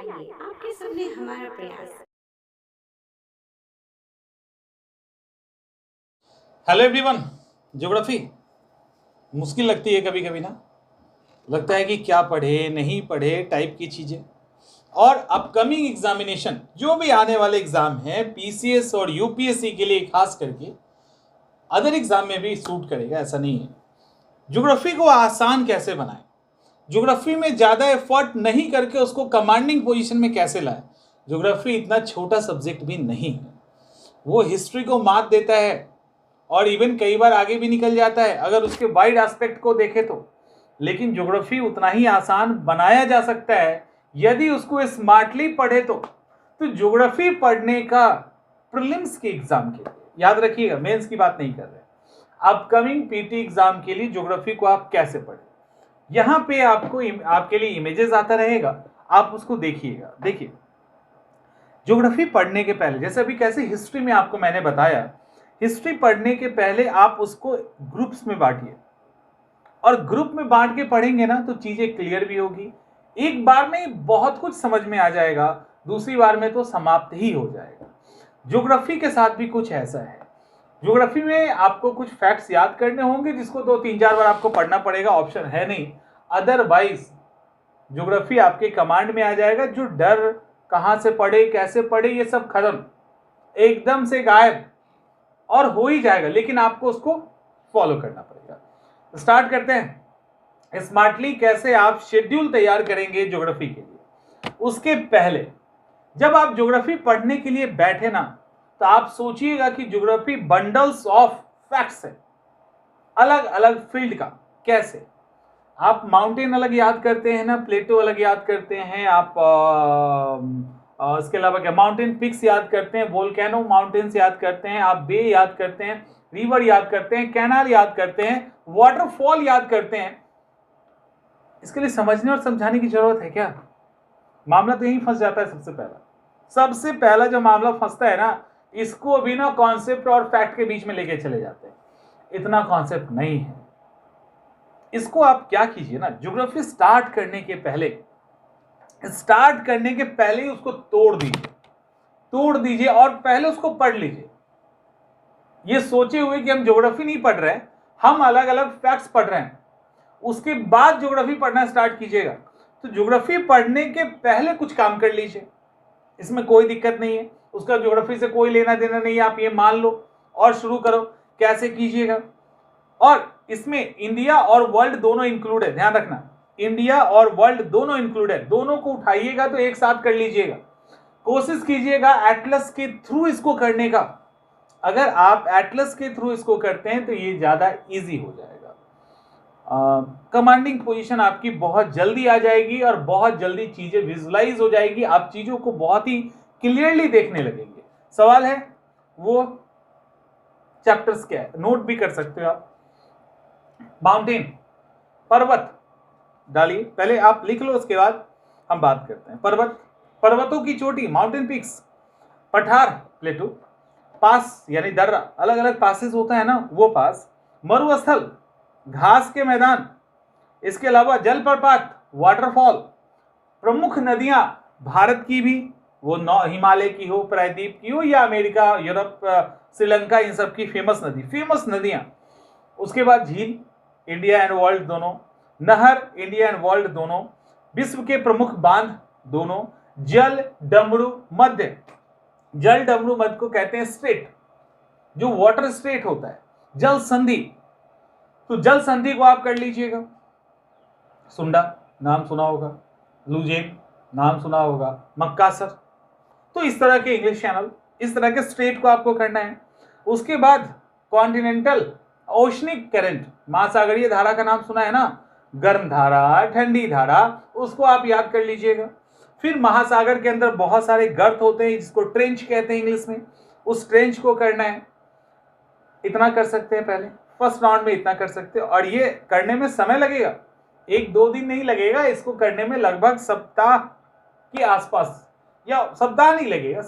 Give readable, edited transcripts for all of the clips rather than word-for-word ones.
आइए आपके सामने हमारा प्रयास। Hello everyone. ज्योग्राफी मुश्किल लगती है कभी कभी ना। लगता है कि क्या पढ़े नहीं पढ़े टाइप की चीज़ें। और अपकमिंग एग्जामिनेशन जो भी आने वाले एग्जाम हैं पीसीएस और यूपीएससी के लिए खास करके, अदर एग्जाम में भी सूट करेगा ऐसा नहीं है। ज्योग्राफी को आसान कैसे बनाएं, ज्योग्राफी में ज़्यादा एफर्ट नहीं करके उसको कमांडिंग पोजीशन में कैसे लाएं। ज्योग्राफी इतना छोटा सब्जेक्ट भी नहीं है, वो हिस्ट्री को मात देता है और इवन कई बार आगे भी निकल जाता है अगर उसके वाइड एस्पेक्ट को देखें तो। लेकिन ज्योग्राफी उतना ही आसान बनाया जा सकता है यदि उसको स्मार्टली पढ़े तो ज्योग्राफी पढ़ने का प्रीलिम्स के एग्जाम के लिए, याद रखिएगा मेंस की बात नहीं कर रहे, अपकमिंग पीटी एग्जाम के लिए ज्योग्राफी को आप कैसे पढ़ें। यहां पे आपको आपके लिए इमेजेस आता रहेगा, आप उसको देखिएगा। देखिए ज्योग्राफी पढ़ने के पहले, जैसे अभी कैसे हिस्ट्री में आपको मैंने बताया, हिस्ट्री पढ़ने के पहले आप उसको ग्रुप्स में बांटिए और ग्रुप में बांट के पढ़ेंगे ना तो चीजें क्लियर भी होगी। एक बार में बहुत कुछ समझ में आ जाएगा, दूसरी बार में तो समाप्त ही हो जाएगा। ज्योग्राफी के साथ भी कुछ ऐसा है। ज्योग्राफी में आपको कुछ फैक्ट्स याद करने होंगे जिसको 2 3 4 बार आपको पढ़ना पड़ेगा, ऑप्शन है नहीं। अदरवाइज ज्योग्राफी आपके कमांड में आ जाएगा। जो डर कहां से पढ़े कैसे पढ़े ये सब खत्म, एकदम से गायब और हो ही जाएगा, लेकिन आपको उसको फॉलो करना पड़ेगा। स्टार्ट करते हैं स्मार्टली कैसे आप शेड्यूल तैयार करेंगे ज्योग्राफी के लिए। उसके पहले जब आप ज्योग्राफी पढ़ने के लिए बैठे ना तो आप सोचिएगा कि ज्योग्राफी बंडल्स ऑफ फैक्ट्स है, अलग अलग फील्ड का। कैसे आप माउंटेन अलग याद करते हैं ना, प्लेटो अलग याद करते हैं आप, इसके अलावा क्या माउंटेन पिक्स याद करते हैं, वोल्केनो माउंटेन्स याद करते हैं, आप बे याद करते हैं, रिवर याद करते हैं, कैनाल याद करते हैं, वाटरफॉल याद करते हैं। इसके लिए समझने और समझाने की जरूरत है क्या? मामला तो यही फंस जाता है। सबसे पहला जो मामला फंसता है ना, इसको भी ना कॉन्सेप्ट और फैक्ट के बीच में लेके चले जाते हैं। इतना कॉन्सेप्ट नहीं है। इसको आप क्या कीजिए ना, ज्योग्राफी स्टार्ट करने के पहले ही उसको तोड़ दीजिए और पहले उसको पढ़ लीजिए। ये सोचे हुए कि हम ज्योग्राफी नहीं पढ़ रहे हैं, हम अलग अलग फैक्ट्स पढ़ रहे हैं, उसके बाद ज्योग्राफी पढ़ना स्टार्ट कीजिएगा। तो ज्योग्राफी पढ़ने के पहले कुछ काम कर लीजिए, इसमें कोई दिक्कत नहीं है। उसका ज्योग्राफी से कोई लेना देना नहीं है, आप ये मान लो और शुरू करो। कैसे कीजिएगा? और इसमें इंडिया और वर्ल्ड दोनों इंक्लूड है, ध्यान रखना, इंडिया और वर्ल्ड दोनों इंक्लूड है। दोनों को उठाइएगा तो एक साथ कर लीजिएगा। कोशिश कीजिएगा एटलस के थ्रू इसको करने का। अगर आप एटलस के थ्रू इसको करते हैं तो ये ज्यादा इजी हो जाएगा। कमांडिंग पोजीशन आपकी बहुत जल्दी आ जाएगी और बहुत जल्दी चीजें विजुलाइज हो जाएगी। आप चीजों को बहुत ही क्लियरली देखने लगेंगे। सवाल है वो चैप्टर्स क्या है, नोट भी कर सकते हो आप। माउंटेन, पर्वत डालिए, पहले आप लिख लो, उसके बाद हम बात करते हैं। पर्वतों की चोटी, माउंटेन पिक्स। पठार, प्लेटू। पास यानी दर्रा, अलग अलग पासेस होता है ना, वो पास। मरुस्थल, घास के मैदान। इसके अलावा जलप्रपात, वाटरफॉल। प्रमुख नदियां भारत की भी, वो हिमालय की हो, प्रायद्वीप की हो, या अमेरिका, यूरोप, श्रीलंका, इन सब की फेमस नदियां। उसके बाद झील, इंडिया एंड वर्ल्ड दोनों। नहर, इंडिया एंड वर्ल्ड दोनों। विश्व के प्रमुख बांध दोनों। जल डमरू मध्य, जल डमरू मध्य को कहते हैं स्ट्रेट, जो वाटर स्ट्रेट होता है। जल संधि, तो जल संधि को आप कर लीजिएगा। सुंडा नाम सुना होगा, लुजेन नाम सुना होगा, मक्कासर। तो इस तरह के इंग्लिश चैनल, इस तरह के स्ट्रेट को आपको करना है। उसके बाद कॉन्टिनेंटल ओशनिक करंट, महासागरीय धारा का नाम सुना है ना, गर्म धारा, ठंडी धारा, उसको आप याद कर लीजिएगा। फिर महासागर के अंदर बहुत सारे गर्त होते हैं जिसको ट्रेंच कहते हैं इंग्लिश में, उस ट्रेंच को करना है। इतना कर सकते हैं पहले, फर्स्ट राउंड में इतना कर सकते हैं। और ये करने में समय लगेगा, 1 2 दिन नहीं लगेगा, इसको करने में लगभग सप्ताह के आसपास, या सप्ताह नहीं लगेगा,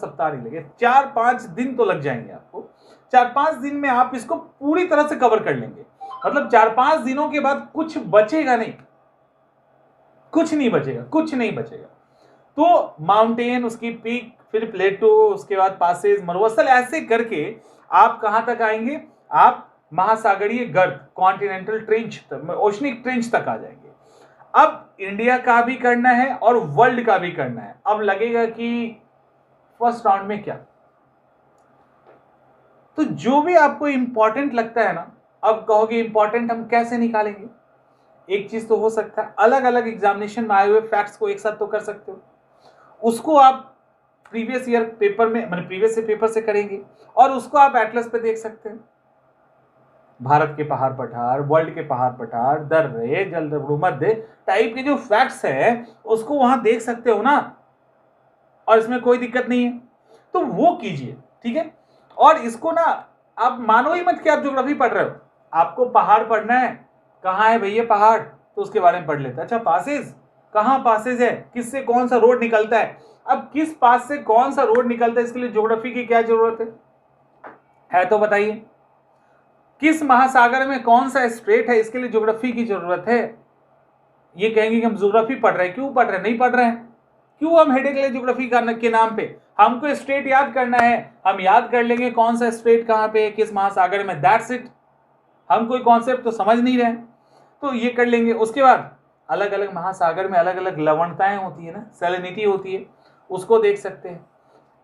4 5 दिन तो लग जाएंगे आपको। 4 5 दिन में आप इसको पूरी तरह से कवर कर लेंगे। मतलब 4 5 दिनों के बाद कुछ बचेगा नहीं, कुछ नहीं बचेगा। तो माउंटेन, उसकी पीक, फिर प्लेटो, उसके बाद पासेज, मरुस्थल, ऐसे करके आप कहां तक आएंगे, आप महासागरीय गर्त, कॉन्टिनेंटल ट्रेंच, ओशनिक ट्रेंच तक आ जाएंगे। अब इंडिया का भी करना है और वर्ल्ड का भी करना है। अब लगेगा कि फर्स्ट राउंड में क्या, तो जो भी आपको इंपॉर्टेंट लगता है ना, अब कहोगे इंपॉर्टेंट हम कैसे निकालेंगे, एक चीज तो हो सकता है अलग अलग एग्जामिनेशन में आए हुए फैक्ट्स को एक साथ तो कर सकते हो, उसको आप प्रीवियस ईयर पेपर में, मतलब प्रीवियस पेपर से करेंगे और उसको आप एटलस पे देख सकते हैं। भारत के पहाड़ पठार, वर्ल्ड के पहाड़ पठार, दर्रे, जल मध्य टाइप के जो फैक्ट्स हैं उसको वहां देख सकते हो ना, और इसमें कोई दिक्कत नहीं है, तो वो कीजिए, ठीक है। और इसको ना आप मानो ही मत कि आप ज्योग्राफी पढ़ रहे हो, आपको पहाड़ पढ़ना है, कहाँ है भैया पहाड़, तो उसके बारे में पढ़ लेते हैं। अच्छा पासेज, कहाँ पासेज है, किससे कौन सा रोड निकलता है, अब किस पास से कौन सा रोड निकलता है, इसके लिए ज्योग्राफी की क्या जरूरत है तो बताइए। किस महासागर में कौन सा स्ट्रेट है, इसके लिए ज्योग्राफी की जरूरत है। ये कहेंगे कि हम ज्योग्राफी पढ़ रहे हैं, क्यों पढ़ रहे हैं, नहीं पढ़ रहे हैं, क्यों हम हेडेक ले ज्योग्राफी के नाम पे, हमको स्टेट याद करना है, हम याद कर लेंगे कौन सा स्टेट कहां पे है, किस महासागर में, दैट्स इट। हम कोई कॉन्सेप्ट तो समझ नहीं रहे, तो ये कर लेंगे। उसके बाद अलग अलग महासागर में अलग अलग लवणताएं होती है ना, सैलिनिटी होती है, उसको देख सकते हैं।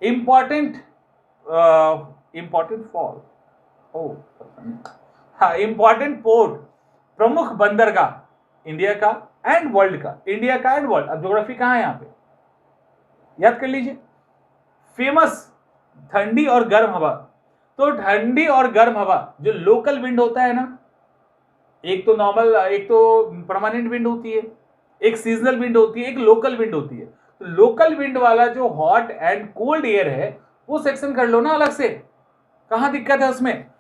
इंपॉर्टेंट फॉल, हाँ इंपॉर्टेंट पोर्ट, प्रमुख बंदरगाह इंडिया का एंड वर्ल्ड का, इंडिया का एंड वर्ल्ड। अब ज्योग्राफी कहां है यहाँ पे, याद कर लीजिए। फेमस ठंडी और गर्म हवा, तो ठंडी और गर्म हवा जो लोकल विंड होता है ना, एक तो नॉर्मल, एक तो परमानेंट विंड होती है, एक सीजनल विंड होती है, एक लोकल विंड होती है। तो लोकल विंड वाला जो हॉट एंड कोल्ड एयर है वो सेक्शन कर लो ना अलग से, कहां दिक्कत है उसमें।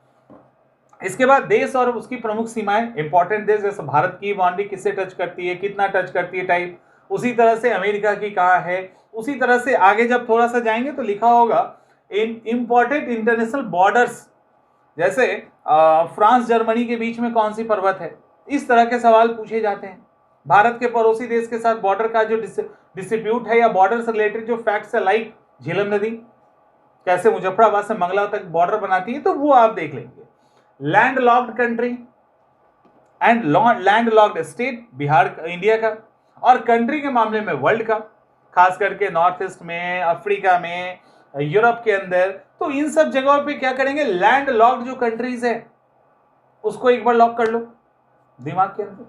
इसके बाद देश और उसकी प्रमुख सीमाएं, इंपॉर्टेंट देश, जैसे भारत की बाउंड्री किससे टच करती है, कितना टच करती है टाइप, उसी तरह से अमेरिका की कहाँ है, उसी तरह से आगे जब थोड़ा सा जाएंगे तो लिखा होगा इन इंपॉर्टेंट इंटरनेशनल बॉर्डर्स, जैसे फ्रांस जर्मनी के बीच में कौन सी पर्वत है, इस तरह के सवाल पूछे जाते हैं। भारत के पड़ोसी देश के साथ बॉर्डर का जो डिस्प्यूट है या बॉर्डर से रिलेटेड जो फैक्ट्स है, लाइक झेलम नदी कैसे मुजफ्फराबाद से मंगला तक बॉर्डर बनाती है, तो वो आप देख लेंगे। Land locked country and land locked state, Bihar India का, और कंट्री के मामले में वर्ल्ड का, खास करके नॉर्थ ईस्ट में, अफ्रीका में, यूरोप के अंदर, तो इन सब जगहों पे क्या करेंगे, लैंड लॉक्ड जो कंट्रीज है उसको एक बार लॉक कर लो, दिमाग के अंदर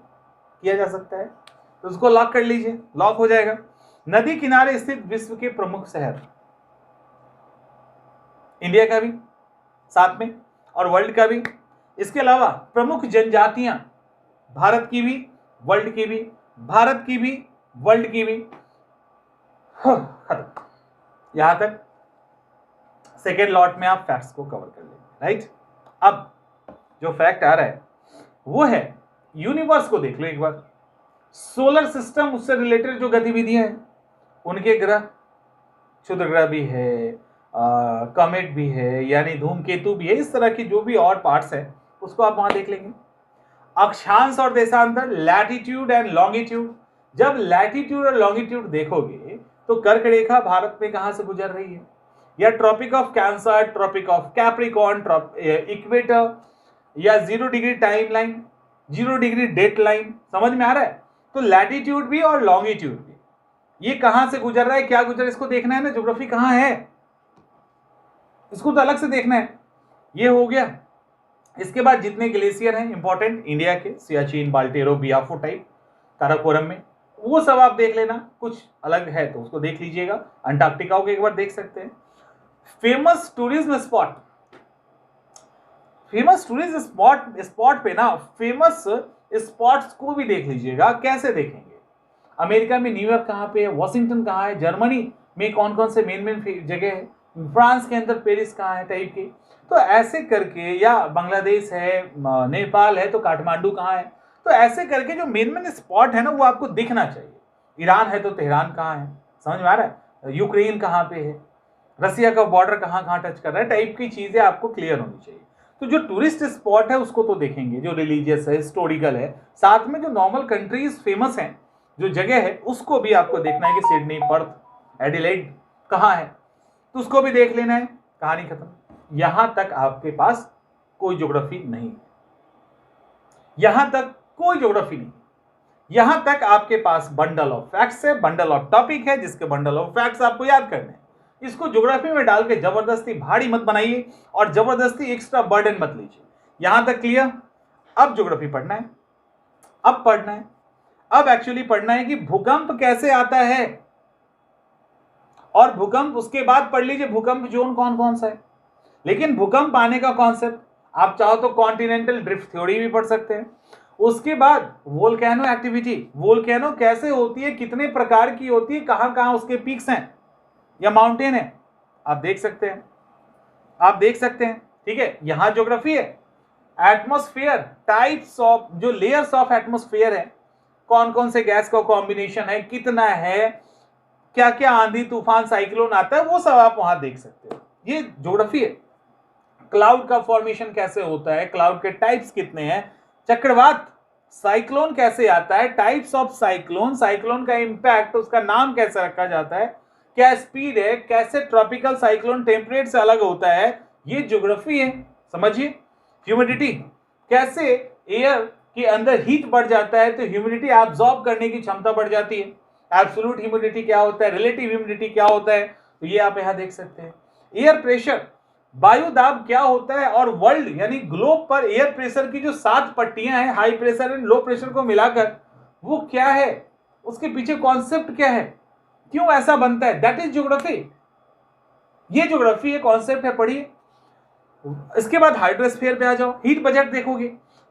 किया जा सकता है, तो उसको लॉक कर लीजिए, लॉक हो जाएगा। नदी किनारे स्थित विश्व के प्रमुख शहर, इंडिया का भी साथ में और वर्ल्ड का भी। इसके अलावा प्रमुख जनजातियां, भारत की भी, वर्ल्ड की भी, भारत की भी, वर्ल्ड की भी, खत्म। यहां तक सेकेंड लॉट में आप फैक्ट्स को कवर कर लेंगे, राइट। अब जो फैक्ट आ रहा है वो है, यूनिवर्स को देख लो एक बार, सोलर सिस्टम, उससे रिलेटेड जो गतिविधियां हैं, उनके ग्रह, क्षुद्र ग्रह भी है, कॉमेट भी है, यानी धूमकेतु भी है, इस तरह की जो भी और पार्ट्स है उसको आप वहां देख लेंगे। अक्षांश और देशांतर, लैटिट्यूड एंड लॉन्गिट्यूड, जब लैटिट्यूड और लॉन्गिट्यूड देखोगे तो कर्क रेखा भारत में कहां से गुजर रही है, या tropic of cancer, tropic of capricorn, equator, या 0 degree time line, 0 degree date line, समझ में आ रहा है। तो लैटिट्यूड भी और लॉन्गिट्यूड भी, ये कहां से गुजर रहा है, क्या गुजर, इसको देखना है ना, ज्योग्राफी कहां है, इसको तो अलग से देखना है। ये हो गया। इसके बाद जितने ग्लेशियर हैं इंपॉर्टेंट इंडिया के, सियाचिन, बाल्टेरो, बियाफो टाइप, काराकोरम में, वो सब आप देख लेना, कुछ अलग है तो उसको देख लीजिएगा। अंटार्कटिका को एक बार देख सकते हैं। Famous tourism spot, famous tourism spot पे ना, फेमस स्पॉट्स को भी देख लीजिएगा। कैसे देखेंगे, अमेरिका में न्यूयॉर्क कहाँ पे है, वॉशिंगटन कहाँ है, जर्मनी में कौन कौन से मेन जगह है, फ्रांस के अंदर पेरिस कहाँ है टाइप की, तो ऐसे करके, या बांग्लादेश है, नेपाल है तो काठमांडू कहाँ है, तो ऐसे करके जो मेन स्पॉट है ना वो आपको दिखना चाहिए। ईरान है तो तेहरान कहाँ है, समझ में आ रहा है, यूक्रेन कहाँ पे है, रसिया का बॉर्डर कहाँ कहाँ टच कर रहा है, टाइप की चीजें आपको क्लियर होनी चाहिए। तो जो टूरिस्ट स्पॉट है उसको तो देखेंगे, जो रिलीजियस है, हिस्टोरिकल है, साथ में जो नॉर्मल कंट्रीज फेमस हैं, जो जगह है उसको भी आपको देखना है कि सिडनी, पर्थ, एडिलेड कहाँ है, तो उसको भी देख लेना है, कहानी खत्म। यहां तक आपके पास कोई ज्योग्राफी नहीं है, यहां तक कोई ज्योग्राफी नहीं। यहां तक आपके पास बंडल ऑफ फैक्ट्स है, बंडल ऑफ टॉपिक है, जिसके बंडल ऑफ फैक्ट्स आपको याद करने हैं। इसको ज्योग्राफी में डाल के जबरदस्ती भारी मत बनाइए और जबरदस्ती एक्स्ट्रा बर्डन मत लीजिए। यहां तक क्लियर? अब ज्योग्राफी पढ़ना है, अब पढ़ना है, अब एक्चुअली पढ़ना है कि भूकंप कैसे आता है, और भूकंप उसके बाद पढ़ लीजिए भूकंप जोन कौन कौन सा है। लेकिन भूकंप आने का कॉन्सेप्ट आप चाहो तो कॉन्टिनेंटल ड्रिफ्ट थ्योरी भी पढ़ सकते हैं। उसके बाद वोल्केनो एक्टिविटी, वोल्केनो कैसे होती है, कितने प्रकार की होती है, कहां कहां उसके पीक्स हैं या माउंटेन है, आप देख सकते हैं, आप देख सकते हैं। ठीक है, यहां ज्योग्राफी है। एटमॉस्फेयर, टाइप्स ऑफ, जो लेयर्स ऑफ एटमॉस्फेयर है, कौन कौन से गैस का कॉम्बिनेशन है, कितना है, क्या क्या आंधी तूफान साइक्लोन आता है, वो सब आप वहां देख सकते हो। ये ज्योग्राफी है। क्लाउड का फॉर्मेशन कैसे होता है, क्लाउड के टाइप्स कितने हैं, चक्रवात, साइक्लोन कैसे आता है, टाइप्स ऑफ साइक्लोन, साइक्लोन का इंपैक्ट, उसका नाम कैसे रखा जाता है, क्या स्पीड है, कैसे ट्रॉपिकल साइक्लोन टेम्परेट से अलग होता है, ये ज्योग्राफी है। समझिए। ह्यूमिडिटी, कैसे एयर के अंदर हीट बढ़ जाता है तो ह्यूमिडिटी एब्जॉर्ब करने की क्षमता बढ़ जाती है। एब्सोल्यूट ह्यूमिडिटी क्या होता है, रिलेटिव ह्यूमिडिटी क्या होता है, तो ये आप यहां देख सकते हैं। एयर प्रेशर, वायु दाब क्या होता है, और वर्ल्ड यानी ग्लोब पर एयर प्रेशर की जो 7 पट्टियां हैं, high pressure and low pressure को मिलाकर, वो क्या है, उसके पीछे कॉन्सेप्ट क्या है, क्यों ऐसा बनता है, दैट इज ज्योग्राफी। ये ज्योग्राफी है, कॉन्सेप्ट है, पढ़िए। इसके बाद हाइड्रोस्फीयर पे आ जाओ। हीट बजट देखोगे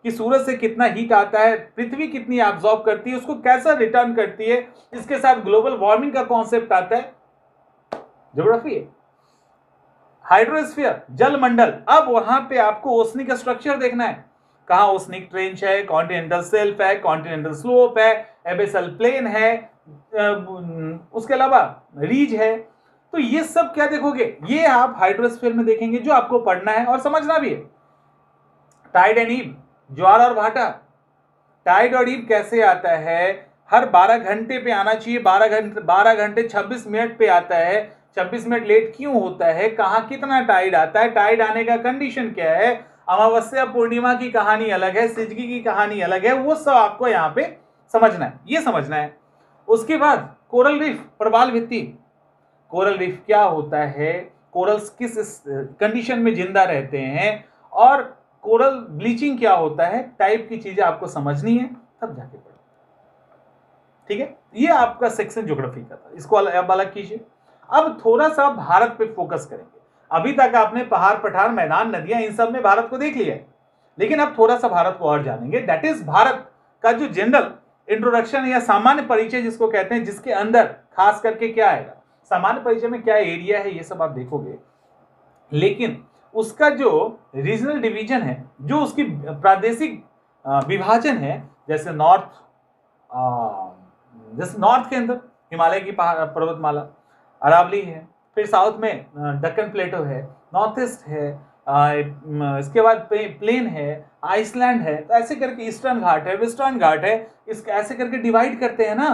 कि सूरज से कितना हीट आता है, पृथ्वी कितनी एब्जॉर्ब करती है, उसको कैसा रिटर्न करती है, इसके साथ ग्लोबल वार्मिंग का कॉन्सेप्ट आता है, ज्योग्राफी है। हाइड्रोस्फीयर, जलमंडल, अब वहां पे आपको ओसनिक स्ट्रक्चर देखना है, कहां ओसनिक ट्रेंच है, कॉन्टिनेंटल शेल्फ है, कॉन्टिनेंटल स्लोप है, एबेसल प्लेन है, उसके अलावा रीज है। तो ये सब क्या देखोगे, ये आप हाइड्रोस्फीयर में देखेंगे, जो आपको पढ़ना है और समझना भी है। टाइड एंड ईव, ज्वार और भाटा, टाइड और ईव कैसे आता है, हर 12 घंटे पे आना चाहिए, 12 घंटे 26 मिनट पे आता है, 26 मिनट लेट क्यों होता है, कहां कितना टाइड आता है, टाइड आने का कंडीशन क्या है, अमावस्या पूर्णिमा की कहानी अलग है, सिजगी की कहानी अलग है, वो सब आपको यहाँ पे समझना है, ये समझना है। उसके बाद कोरल रीफ, प्रवाल भित्ति, कोरल रीफ क्या होता है, कोरल्स किस कंडीशन में जिंदा रहते हैं, और कोरल ब्लीचिंग क्या होता है, टाइप की चीजें आपको समझनी है, तब जाके पढ़ो। ठीक है, ये आपका सेक्शन ज्योग्राफी का था, इसको अब अलग कीजिए। अब थोड़ा सा भारत पे फोकस करेंगे। अभी तक आपने पहाड़ पठार मैदान नदियां इन सब में भारत को देख लिया है, लेकिन अब थोड़ा सा भारत को और जानेंगे। दैट इज भारत का जो जनरल इंट्रोडक्शन या सामान्य परिचय जिसको कहते हैं, जिसके अंदर खास करके क्या आएगा, सामान्य परिचय में क्या एरिया है, ये सब आप देखोगे, लेकिन उसका जो रीजनल डिवीजन है, जो उसकी प्रादेशिक विभाजन है, जैसे नॉर्थ के अंदर हिमालय की पर्वतमाला अरावली है, फिर साउथ में दक्कन प्लेटो है, नॉर्थ ईस्ट है, इसके बाद प्लेन है, आइसलैंड है, तो ऐसे करके ईस्टर्न घाट है, वेस्टर्न घाट है, इसके ऐसे करके डिवाइड करते हैं ना।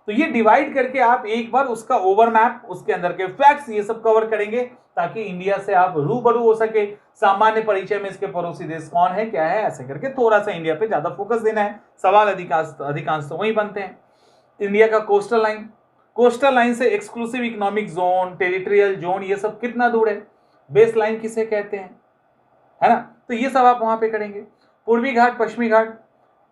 तो ये डिवाइड करके आप एक बार उसका ओवरमैप, उसके अंदर के फैक्ट्स, ये सब कवर करेंगे, ताकि इंडिया से आप रूबरू हो सके। सामान्य परिचय में इसके पड़ोसी देश कौन है, क्या है, ऐसे करके थोड़ा सा इंडिया पे ज्यादा फोकस देना है। सवाल अधिकांश तो वही बनते हैं। इंडिया का कोस्टल लाइन, कोस्टल लाइन से exclusive economic zone, territorial zone, ये सब कितना दूर है, बेस लाइन किसे कहते हैं, है ना, तो ये सब आप वहां पे करेंगे। पूर्वी घाट, पश्चिमी घाट,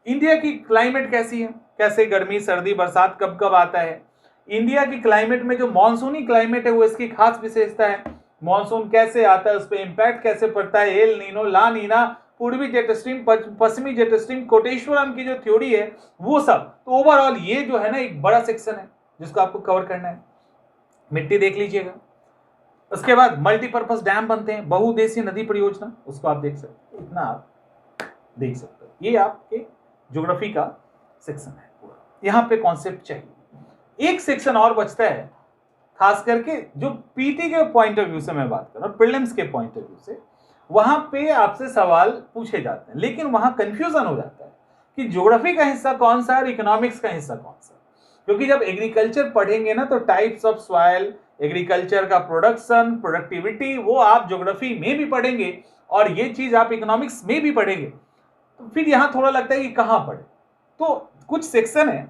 इंडिया की क्लाइमेट कैसी है, कैसे गर्मी सर्दी बरसात कब कब आता है, इंडिया की क्लाइमेट में जो मॉनसूनी क्लाइमेट है वो इसकी खास विशेषता है, मॉनसून कैसे आता है, उस पर इंपैक्ट कैसे पड़ता है, एल नीनो, ला नीना, पूर्वी जेट स्ट्रीम, पश्चिमी जेट स्ट्रीम, कोटेश्वरम की जो थ्योरी है, वो सब। तो ओवरऑल ये जो है ना एक बड़ा सेक्शन है जिसको आपको कवर करना है। मिट्टी देख लीजिएगा। उसके बाद मल्टीपर्पज डैम बनते हैं, बहुउद्देशीय नदी परियोजना, उसको आप देख सकते हो, इतना आप देख सकते हो। ये आपके ज्योग्राफी का सेक्शन है पूरा। यहाँ पे कॉन्सेप्ट चाहिए। एक सेक्शन और बचता है, खास करके जो पीटी के पॉइंट ऑफ व्यू से मैं बात कर रहा हूँ, प्रीलिम्स के पॉइंट ऑफ व्यू से, वहां पे आपसे सवाल पूछे जाते हैं, लेकिन वहां कंफ्यूजन हो जाता है कि ज्योग्राफी का हिस्सा कौन सा है और इकोनॉमिक्स का हिस्सा कौन सा। क्योंकि जब एग्रीकल्चर पढ़ेंगे ना तो टाइप्स ऑफ सॉइल, एग्रीकल्चर का प्रोडक्शन, प्रोडक्टिविटी, वो आप ज्योग्राफी में भी पढ़ेंगे और ये चीज आप इकोनॉमिक्स में भी पढ़ेंगे। तो फिर यहाँ थोड़ा लगता है कि कहाँ पढ़े। तो कुछ सेक्शन है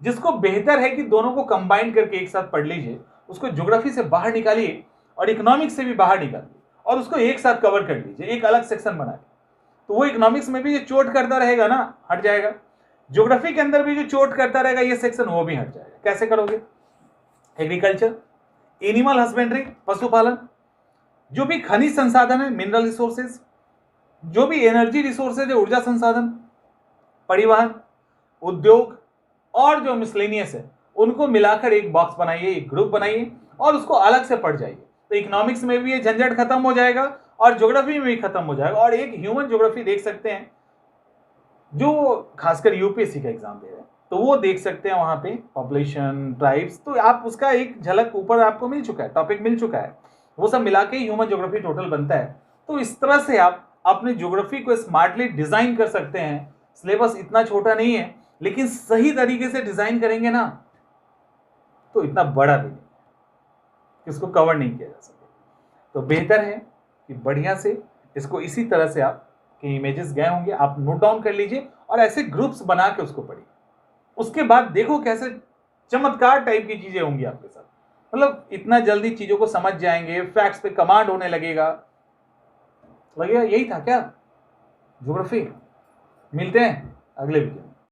जिसको बेहतर है कि दोनों को कंबाइन करके एक साथ पढ़ लीजिए, उसको ज्योग्राफी से बाहर निकालिए और इकोनॉमिक्स से भी बाहर निकालिए और उसको एक साथ कवर कर लीजिए, एक अलग सेक्शन बना के। तो वो इकोनॉमिक्स में भी जो चोट करता रहेगा ना, हट जाएगा। ज्योग्राफी के अंदर भी जो चोट करता रहेगा ये सेक्शन, वो भी हट जाएगा। कैसे करोगे? एग्रीकल्चर, एनिमल हस्बेंड्री, पशुपालन, जो भी खनिज संसाधन है, मिनरल रिसोर्सेज, जो भी एनर्जी रिसोर्सेज है, ऊर्जा संसाधन, परिवहन, उद्योग और जो मिसलेनियस है, उनको मिलाकर एक बॉक्स बनाइए, एक ग्रुप बनाइए और उसको अलग से पढ़ जाइए। तो इकोनॉमिक्स में भी ये झंझट खत्म हो जाएगा और ज्योग्राफी में भी खत्म हो जाएगा। और एक ह्यूमन ज्योग्राफी देख सकते हैं जो खासकर यूपीएससी का एग्जाम दे रहे हैं, तो वो देख सकते हैं वहां पे पॉपुलेशन, ट्राइब्स, तो आप उसका एक झलक ऊपर आपको मिल चुका है, टॉपिक मिल चुका है, वो सब मिला के ह्यूमन ज्योग्राफी टोटल बनता है। तो इस तरह से आप अपने ज्योग्राफी को स्मार्टली डिजाइन कर सकते हैं। सिलेबस इतना छोटा नहीं है, लेकिन सही तरीके से डिजाइन करेंगे ना तो इतना बड़ा भी नहीं, इसको कवर नहीं किया जा सकता। तो बेहतर है कि बढ़िया से इसको इसी तरह से आप के इमेजेस गए होंगे, आप नोट डाउन कर लीजिए और ऐसे ग्रुप्स बना के उसको पढ़िए। उसके बाद देखो कैसे चमत्कार टाइप की चीजें होंगी आपके साथ, मतलब इतना जल्दी चीजों को समझ जाएंगे, फैक्ट्स पे कमांड होने लगेगा यही था क्या ज्योग्राफी। मिलते हैं अगले वीडियो में।